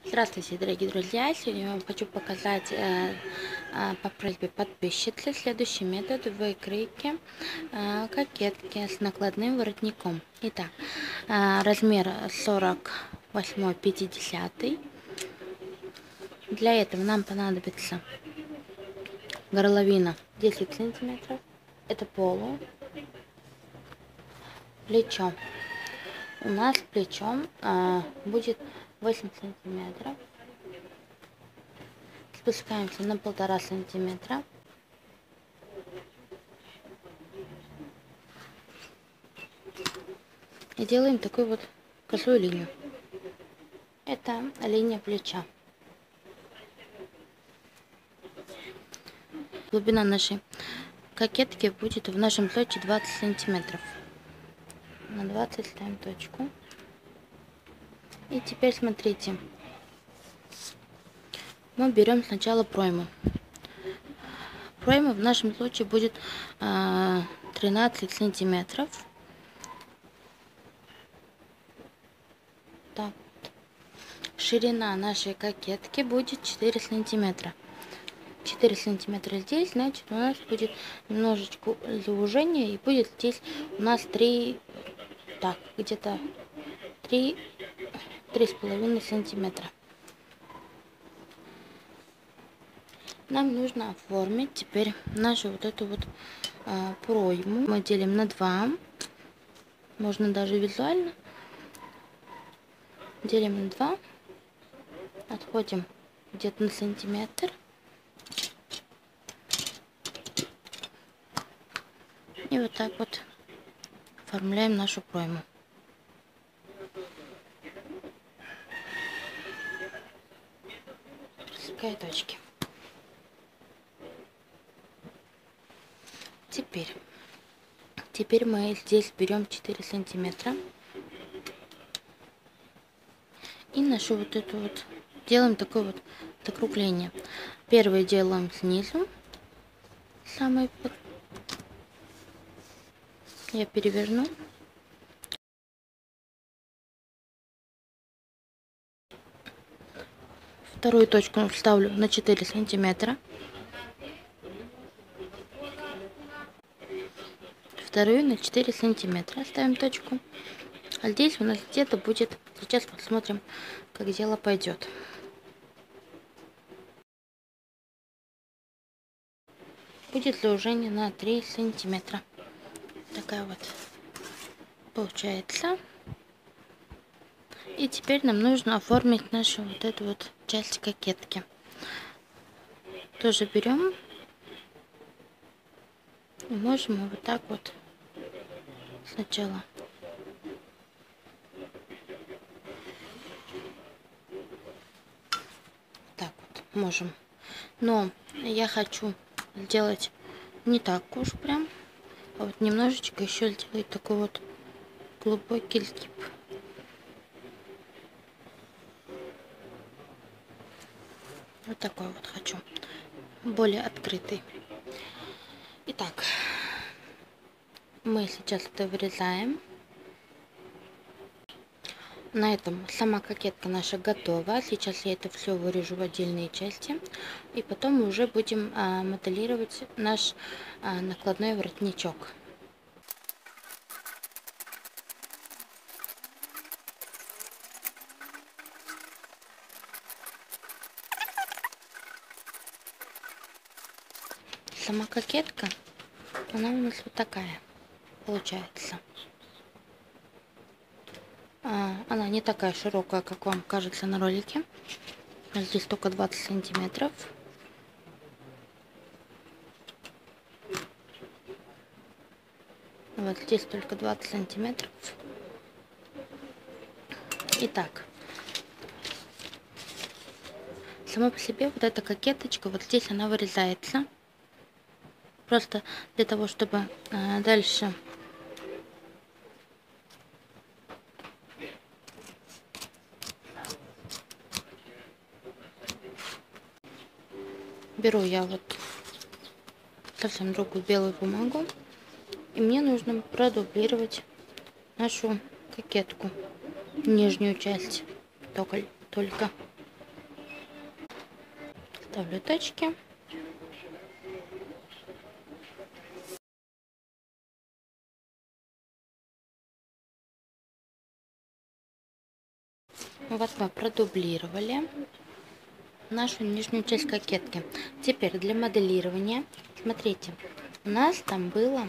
Здравствуйте, дорогие друзья! Сегодня я вам хочу показать по просьбе подписчицы следующий метод выкройки кокетки с накладным воротником. Итак, размер 48-50. Для этого нам понадобится горловина 10 сантиметров, это полу, плечо. У нас плечом будет 8 сантиметров. Спускаемся на 1,5 сантиметра. И делаем такую вот косую линию. Это линия плеча. Глубина нашей кокетки будет в нашем случае 20 сантиметров. На 20 ставим точку. И теперь смотрите. Мы берем сначала пройму. Пройма в нашем случае будет 13 сантиметров. Так. Ширина нашей кокетки будет 4 сантиметра. 4 сантиметра здесь, значит у нас будет немножечко заужение, и будет здесь у нас 3, так, где-то 3,5 сантиметра. Нам нужно оформить теперь нашу вот эту вот пройму. Мы делим на 2, можно даже визуально. Делим на 2, отходим где-то на сантиметр. И вот так вот оформляем нашу пройму. Присекая точки. Теперь мы здесь берем 4 сантиметра. И нашу вот эту вот делаем такое вот округление. Первое делаем снизу. Самый вот. Я переверну. Вторую точку ставлю на 4 сантиметра. Вторую на 4 сантиметра ставим точку. А здесь у нас где-то будет, сейчас посмотрим, как дело пойдет. Будет заужение на 3 сантиметра. Такая вот получается. И теперь нам нужно оформить нашу вот эту вот часть кокетки. Тоже берем и можем вот так вот сначала так вот можем. Но я хочу сделать не так уж прям, а вот немножечко еще сделать такой вот глубокий сгиб. Вот такой вот хочу, более открытый. Итак, мы сейчас это вырезаем. На этом сама кокетка наша готова. Сейчас я это все вырежу в отдельные части. И потом мы уже будем моделировать наш накладной воротничок. Сама кокетка, она у нас вот такая получается. Она не такая широкая, как вам кажется на ролике. Здесь только 20 сантиметров. Вот здесь только 20 сантиметров. Итак, сама по себе вот эта кокеточка, вот здесь она вырезается. Просто для того, чтобы дальше беру я вот совсем другую белую бумагу, и мне нужно продублировать нашу кокетку, нижнюю часть только. ставлю точки. Вот мы продублировали нашу нижнюю часть кокетки. Теперь для моделирования, смотрите, у нас там было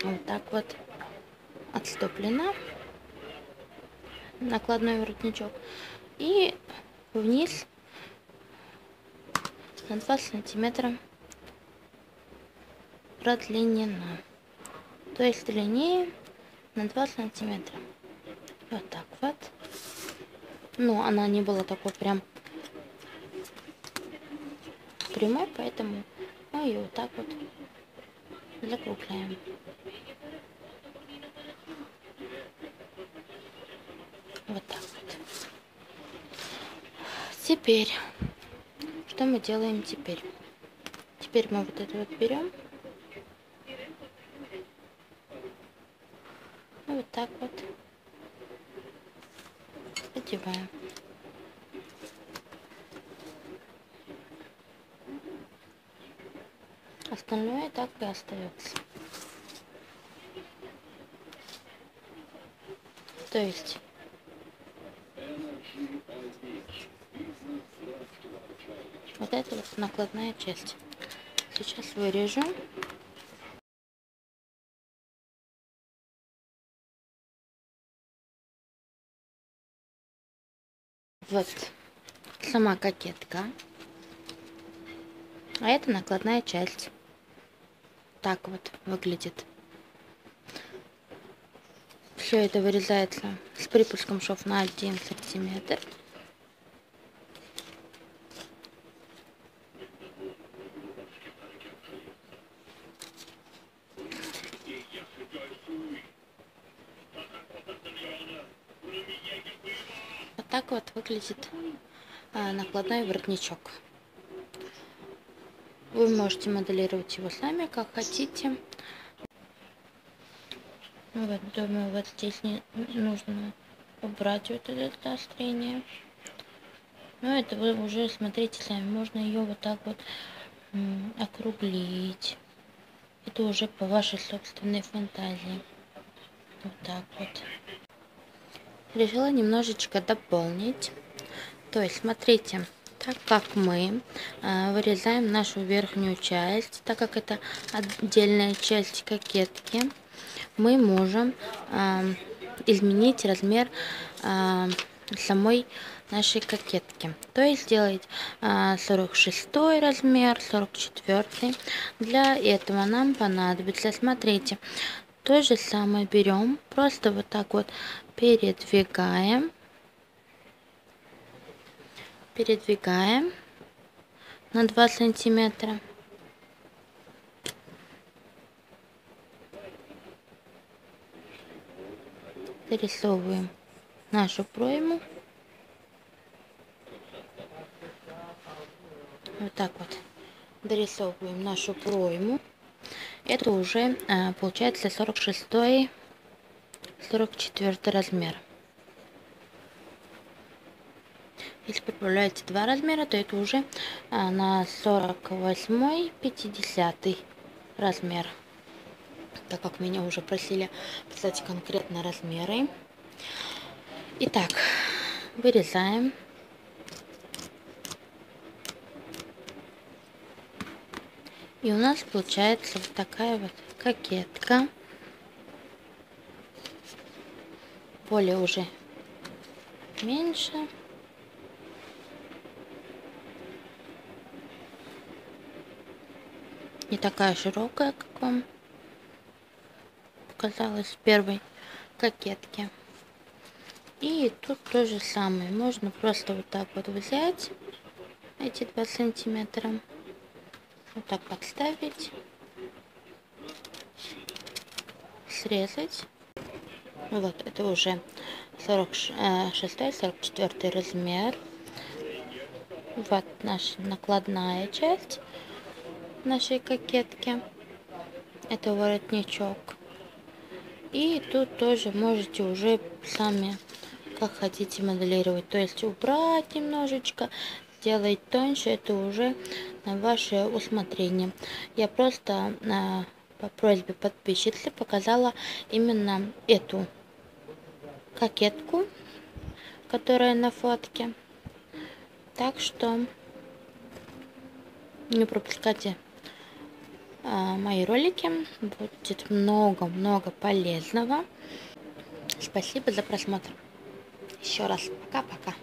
вот так вот отступлено накладной воротничок и вниз на 2 сантиметра продлинена, то есть длиннее на 2 сантиметра. Вот так вот. Но она не была такой прям прямой, поэтому мы ее вот так вот закругляем. Вот так вот. Теперь, что мы делаем теперь? Теперь мы вот это вот берем. И вот так вот одеваем. Остальное так и остается. То есть вот это вот накладная часть. Сейчас вырежу. Вот сама кокетка. А это накладная часть. Так вот выглядит. Все это вырезается с припуском шов на 1 сантиметр. Вот так вот выглядит накладной воротничок. Вы можете моделировать его сами, как хотите. Вот, думаю, вот здесь не нужно убрать вот это заострение. Но это вы уже смотрите сами. Можно ее вот так вот округлить. Это уже по вашей собственной фантазии. Вот так вот. Решила немножечко дополнить. То есть, смотрите, так как мы вырезаем нашу верхнюю часть, так как это отдельная часть кокетки, мы можем изменить размер самой нашей кокетки. То есть сделать 46 размер, 44. Для этого нам понадобится, смотрите, то же самое берем, просто вот так вот передвигаем на 2 сантиметра. Дорисовываем нашу пройму. Вот так вот дорисовываем нашу пройму. Это уже получается 46-44 размер. Если прибавляете 2 размера, то это уже на 48-50 размер. Так как меня уже просили писать конкретно размеры. Итак, вырезаем. И у нас получается вот такая вот кокетка. Более уже меньше. Не такая широкая, как вам показалось в первой кокетке. И тут то же самое. Можно просто вот так вот взять эти 2 сантиметра. Вот так подставить. Срезать. Вот, это уже 46-44 размер. Вот наша накладная часть нашей кокетки. Это воротничок. И тут тоже можете уже сами как хотите моделировать. То есть убрать немножечко, сделать тоньше, это уже на ваше усмотрение. Я просто по просьбе подписчицы показала именно эту кокетку, которая на фотке. Так что не пропускайте мои ролики, будет много полезного. Спасибо за просмотр. Еще раз пока-пока.